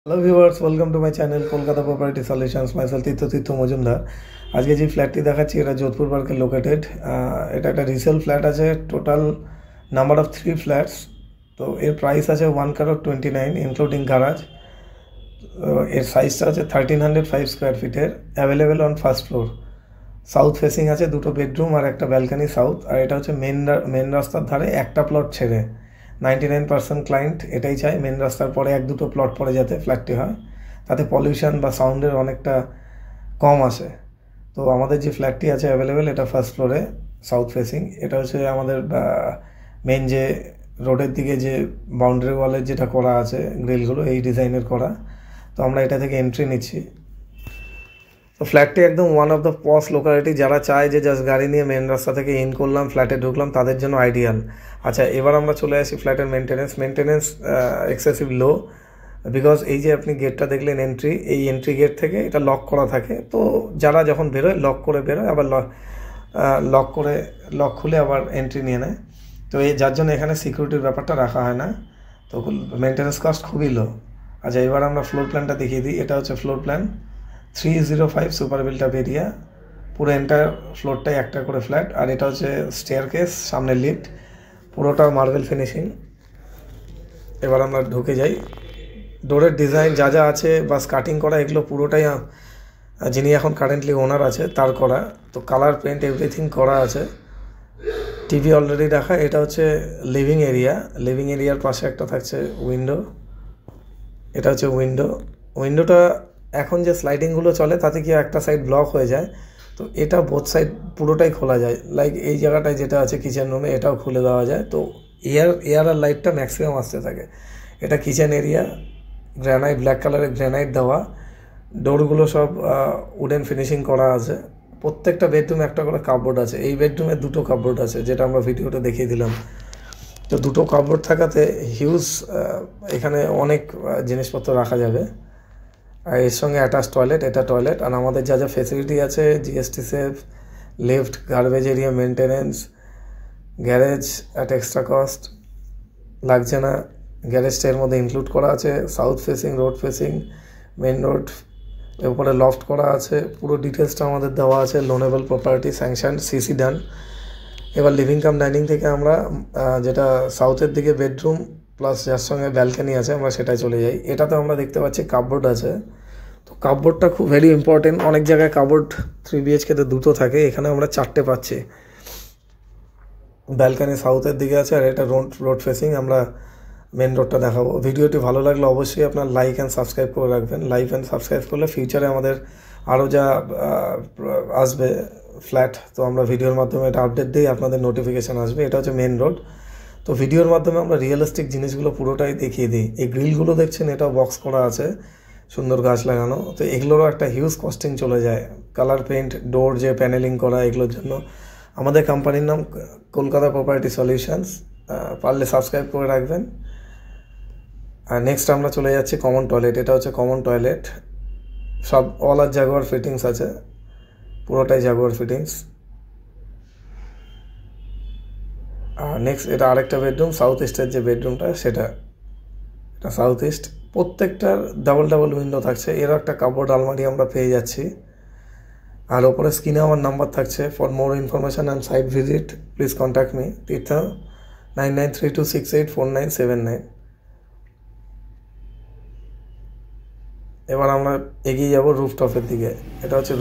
Hello viewers, welcome to my channel Kolkata property solutions. Myself Tirtha Majumdar. আজকে যে ফ্ল্যাটটি দেখাচ্ছি এটা যোধপুর পার্কে লোকেটেড। এটা একটা রিসেল ফ্ল্যাট আছে, টোটাল নাম্বার অফ 3 ফ্ল্যাটস। তো এর প্রাইস আছে 1,29 ইনক্লুডিং গ্যারাজ। এর সাইজটা আছে 1305 স্কোয়ার ফিটের, available on first floor. South facing আছে, 2টো বেডরুম আর একটা ব্যালকানি সাউথ। আর এটা হচ্ছে মেন রাস্তার ধারে একটা প্লট ছেড়ে। 99% ক্লায়েন্ট এটাই চায় মেন রাস্তার পরে 1-2টো প্লট পরে যাতে ফ্ল্যাটটি হয়, তাতে পলিউশন বা সাউন্ডের অনেকটা কম আসে। তো আমাদের যে ফ্ল্যাটটি আছে অ্যাভেলেবেল, এটা ফার্স্ট ফ্লোরে সাউথ ফেসিং। এটা হচ্ছে আমাদের মেন যে রোডের দিকে যে বাউন্ডারি ওয়ালের যেটা করা আছে গ্রিলগুলো এই ডিজাইনের করা। তো আমরা এটা থেকে এন্ট্রি নিচ্ছি। তো ফ্ল্যাটটি একদম one of the posh locality, যারা চায় যে জাস্ট গাড়ি নিয়ে মেন রাস্তা থেকে ইন করলাম ফ্ল্যাটে ঢুকলাম তাদের জন্য আইডিয়াল। আচ্ছা, এবার আমরা চলে আসি ফ্ল্যাটের মেনটেনেন্স এক্সেসিভ লো, বিকজ এই যে আপনি গেটটা দেখলেন এন্ট্রি, এই এন্ট্রি গেট থেকে এটা লক করা থাকে। তো যারা যখন বেরোয় লক করে বেরোয়, আবার লক খুলে আবার এন্ট্রি নিয়ে নেয়। তো এই যার জন্য এখানে সিকিউরিটির ব্যাপারটা রাখা হয় না। তো মেনটেনেন্স কস্ট খুবই লো। আচ্ছা, এবার আমরা ফ্লোর প্ল্যানটা দেখিয়ে দিই। এটা হচ্ছে floor plan 305 super built up area. পুরো এন্টায়ার ফ্লোরটাই একটা করে ফ্ল্যাট। আর এটা হচ্ছে স্টেয়ারকেস, সামনে লিফট, পুরোটা মার্বেল ফিনিশিং। এবার আমরা ঢুকে যাই। ডোরের ডিজাইন যা যা আছে বা কাটিং করা এগুলো পুরোটাই যিনি এখন কারেন্টলি ওনার আছে তার করা। তো কালার পেন্ট এভরিথিং করা আছে। টিভি অলরেডি রাখা। এটা হচ্ছে লিভিং এরিয়ার পাশে একটা থাকছে উইন্ডো। এটা হচ্ছে উইন্ডোটা এখন যে স্লাইডিংগুলো চলে তাতে কি একটা সাইড ব্লক হয়ে যায়, তো এটা বোথ সাইড পুরোটাই খোলা যায়। লাইক এই জায়গাটায় যেটা আছে কিচেন রুমে, এটাও খুলে দেওয়া যায়। তো এয়ার আর লাইটটা ম্যাক্সিমাম আসতে থাকে। এটা কিচেন এরিয়া, গ্রানাইট, ব্ল্যাক কালারের গ্রানাইট দেওয়া। ডোরগুলো সব উডেন ফিনিশিং করা আছে। প্রত্যেকটা বেডরুমে একটা করে কাপবোর্ড আছে। এই বেডরুমে 2টো কাপবোর্ড আছে, যেটা আমরা ভিডিওটা দেখিয়ে দিলাম। তো 2টো কাপবোর্ড থাকাতে হিউজ এখানে অনেক জিনিসপত্র রাখা যাবে। আর এর সঙ্গে অ্যাটাচ টয়লেট, এটা টয়লেট। আর আমাদের যা যা ফেসিলিটি আছে, GST safe, lift, garbage area maintenance, garage at extra cost লাগছে না। গ্যারেজটা এর মধ্যে ইনক্লুড করা আছে। South facing, road facing, main road, এর উপরে লফট করা আছে। পুরো ডিটেলসটা আমাদের দেওয়া আছে। লোনেবল প্রপার্টি, স্যাংশন, সিসি ডান। এবার লিভিং কাম ডাইনিং থেকে আমরা যেটা সাউথের দিকে বেডরুম প্লাস যার সঙ্গে ব্যালকানি আছে, আমরা সেটাই চলে যাই। এটাতে আমরা দেখতে পাচ্ছি কাপবোর্ড আছে। তো কাপবোর্ডটা খুব ভেরি ইম্পর্টেন্ট। অনেক জায়গায় কাপবোর্ড 3 BHKতে 2টো থাকে, এখানে আমরা 4টে পাচ্ছি। ব্যালকানি সাউথের দিকে আছে আর এটা রোড ফেসিং। আমরা মেন রোডটা দেখাবো। ভিডিওটি ভালো লাগলে অবশ্যই আপনার লাইক অ্যান্ড সাবস্ক্রাইব করে রাখবেন। লাইক অ্যান্ড সাবস্ক্রাইব করলে ফিউচারে আমাদের আরও যা আসবে ফ্ল্যাট, তো আমরা ভিডিওর মাধ্যমে এটা আপডেট দিই, আপনাদের নোটিফিকেশান আসবে। এটা হচ্ছে মেন রোড। তো ভিডিওর মাধ্যমে আমরা রিয়েলিস্টিক জিনিসগুলো পুরোটাই দেখিয়ে দিই। এই গ্রিলগুলো দেখছেন, এটাও বক্স করা আছে, সুন্দর গাছ লাগানো। তো এগুলোরও একটা হিউজ কস্টিং চলে যায়। কালার পেন্ট, ডোর যে প্যানেলিং করা, এগুলোর জন্য। আমাদের কোম্পানির নাম কলকাতা প্রপার্টি সলিউশনস। পারলে সাবস্ক্রাইব করে রাখবেন। আর নেক্সট আমরা চলে যাচ্ছি কমন টয়লেট। এটা হচ্ছে কমন টয়লেট, সব অল আর জাগুয়ার ফিটিংস আছে, পুরোটাই জাগুয়ার ফিটিংস। আর নেক্সট এটা আরেকটা বেডরুম, সাউথ ইস্টের যে বেডরুমটা সেটা, এটা সাউথ ইস্ট। প্রত্যেকটার ডাবল উইন্ডো থাকছে। এরও একটা কাপড় আলমারি আমরা পেয়ে যাচ্ছি। আর ওপরে স্ক্রিনে আমার নাম্বার থাকছে। For more information and site visit please contact me, Tirtha 9932684979। এবার আমরা এগিয়ে যাব রুফটপের দিকে। এটা হচ্ছে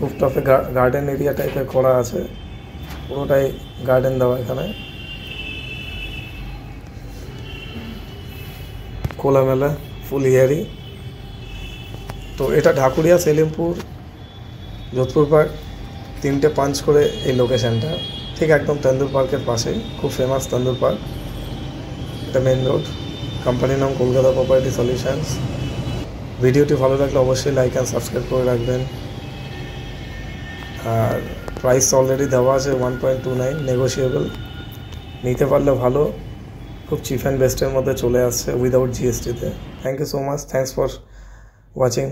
রুফটপে গার্ডেন এরিয়া টাইপের করা আছে, পুরোটাই গার্ডেন দেওয়া। এখানে খোলামেলা, ফুল এয়ারি। তো এটা ঢাকুরিয়া, সেলিমপুর, যোধপুর পার্ক, 3টে পাঞ্চ করে এই লোকেশানটা, ঠিক একদম তন্দুর পার্কের পাশেই, খুব ফেমাস তন্দুর পার্ক। এটা মেন রোড। কোম্পানির নাম কলকাতা প্রপার্টি সলিউশনস। ভিডিওটি ভালো লাগলে অবশ্যই লাইক অ্যান্ড সাবস্ক্রাইব করে রাখবেন। আর প্রাইস অলরেডি দেওয়া আছে 1.29, নেগোশিয়েবল। নিতে পারলে ভালো, খুব চিপ অ্যান্ড বেস্টের মধ্যে চলে আসছে উইদাউট জিএসটিতে। Thank you so much, thanks for watching.